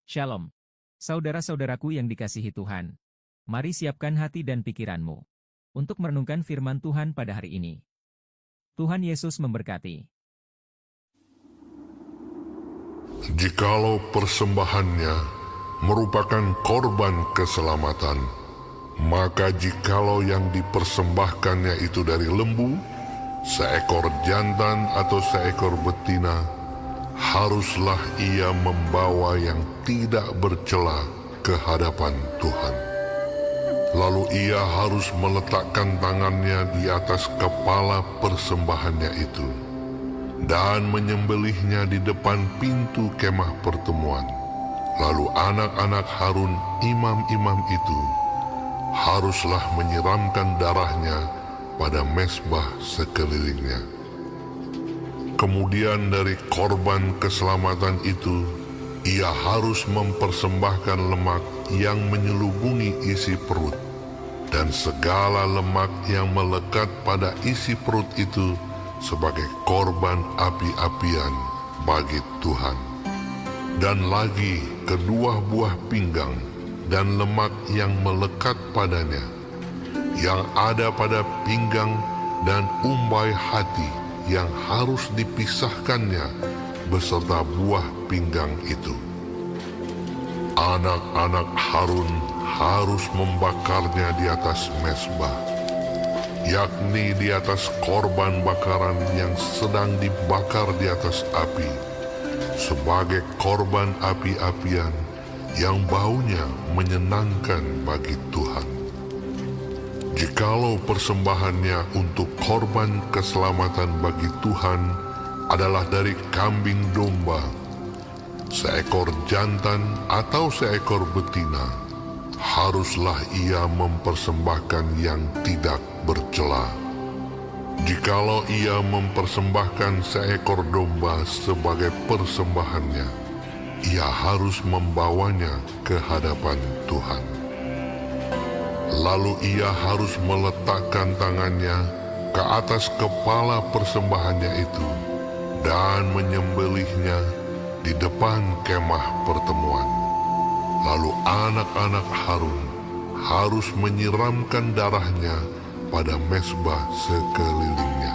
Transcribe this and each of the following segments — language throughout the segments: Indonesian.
Shalom. Saudara-saudaraku yang dikasihi Tuhan. Mari siapkan hati dan pikiranmu untuk merenungkan firman Tuhan pada hari ini. Tuhan Yesus memberkati. Jikalau persembahannya merupakan korban keselamatan, maka jikalau yang dipersembahkannya itu dari lembu, seekor jantan atau seekor betina, haruslah ia membawa yang tidak bercela ke hadapan Tuhan. Lalu ia harus meletakkan tangannya di atas kepala persembahannya itu dan menyembelihnya di depan pintu kemah pertemuan. Lalu anak-anak Harun, imam-imam itu, haruslah menyiramkan darahnya pada mezbah sekelilingnya. Kemudian dari korban keselamatan itu, ia harus mempersembahkan lemak yang menyelubungi isi perut, dan segala lemak yang melekat pada isi perut itu sebagai korban api-apian bagi Tuhan. Dan lagi kedua buah pinggang dan lemak yang melekat padanya, yang ada pada pinggang dan umbai hati, yang harus dipisahkannya beserta buah pinggang itu. Anak-anak Harun harus membakarnya di atas mezbah, yakni di atas korban bakaran yang sedang dibakar di atas api, sebagai korban api-apian yang baunya menyenangkan bagi Tuhan. Jikalau persembahannya untuk korban keselamatan bagi Tuhan adalah dari kambing domba, seekor jantan atau seekor betina, haruslah ia mempersembahkan yang tidak bercela. Jikalau ia mempersembahkan seekor domba sebagai persembahannya, ia harus membawanya ke hadapan Tuhan. Lalu ia harus meletakkan tangannya ke atas kepala persembahannya itu dan menyembelihnya di depan kemah pertemuan. Lalu anak-anak Harun harus menyiramkan darahnya pada mezbah sekelilingnya.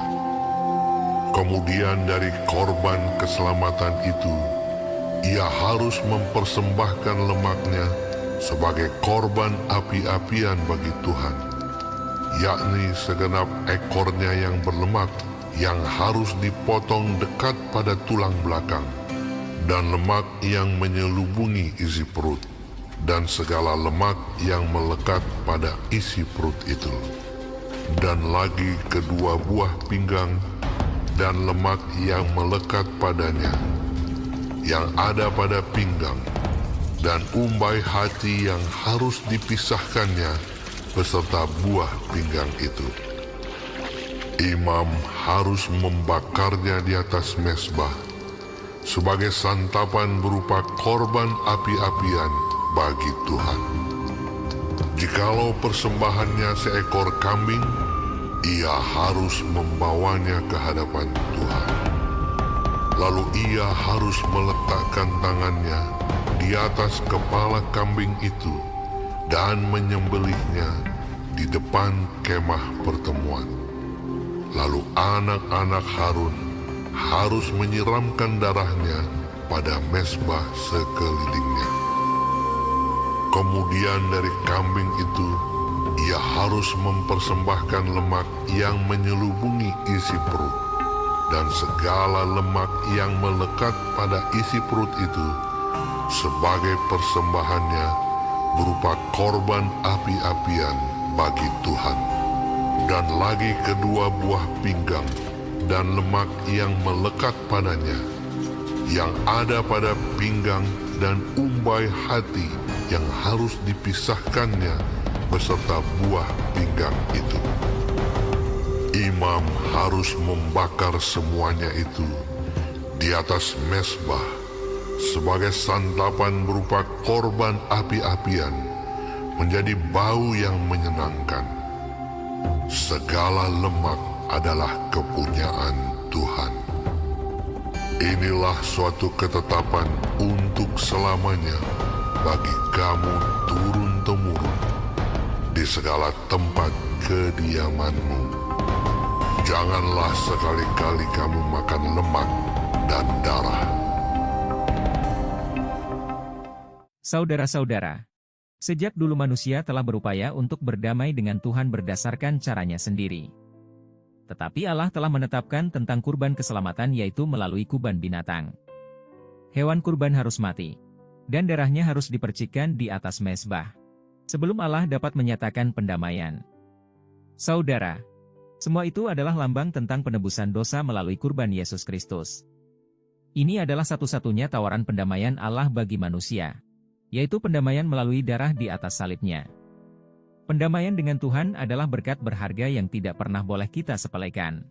Kemudian dari korban keselamatan itu, ia harus mempersembahkan lemaknya sebagai korban api-apian bagi Tuhan, yakni segenap ekornya yang berlemak yang harus dipotong dekat pada tulang belakang, dan lemak yang menyelubungi isi perut, dan segala lemak yang melekat pada isi perut itu, dan lagi kedua buah pinggang dan lemak yang melekat padanya, yang ada pada pinggang, dan umbai hati yang harus dipisahkannya beserta buah pinggang itu. Imam harus membakarnya di atas mezbah sebagai santapan berupa korban api-apian bagi Tuhan. Jikalau persembahannya seekor kambing, ia harus membawanya ke hadapan Tuhan. Lalu ia harus meletakkan tangannya di atas kepala kambing itu dan menyembelihnya di depan kemah pertemuan. Lalu anak-anak Harun harus menyiramkan darahnya pada mezbah sekelilingnya. Kemudian dari kambing itu, ia harus mempersembahkan lemak yang menyelubungi isi perut, dan segala lemak yang melekat pada isi perut itu sebagai persembahannya berupa korban api-apian bagi Tuhan. Dan lagi kedua buah pinggang dan lemak yang melekat padanya, yang ada pada pinggang dan umbai hati yang harus dipisahkannya beserta buah pinggang itu. Imam harus membakar semuanya itu di atas mezbah sebagai santapan berupa korban api-apian, menjadi bau yang menyenangkan. Segala lemak adalah kepunyaan Tuhan. Inilah suatu ketetapan untuk selamanya bagi kamu turun-temurun di segala tempat kediamanmu. Janganlah sekali-kali kamu makan lemak dan darah. Saudara-saudara, sejak dulu manusia telah berupaya untuk berdamai dengan Tuhan berdasarkan caranya sendiri. Tetapi Allah telah menetapkan tentang kurban keselamatan yaitu melalui kurban binatang. Hewan kurban harus mati, dan darahnya harus dipercikkan di atas mezbah, sebelum Allah dapat menyatakan pendamaian. Saudara, semua itu adalah lambang tentang penebusan dosa melalui kurban Yesus Kristus. Ini adalah satu-satunya tawaran pendamaian Allah bagi manusia, yaitu pendamaian melalui darah di atas salibnya. Pendamaian dengan Tuhan adalah berkat berharga yang tidak pernah boleh kita sepelekan.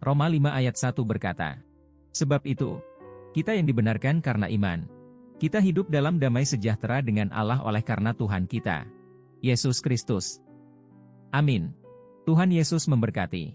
Roma 5 ayat 1 berkata, "Sebab itu, kita yang dibenarkan karena iman, kita hidup dalam damai sejahtera dengan Allah oleh karena Tuhan kita, Yesus Kristus." Amin. Tuhan Yesus memberkati.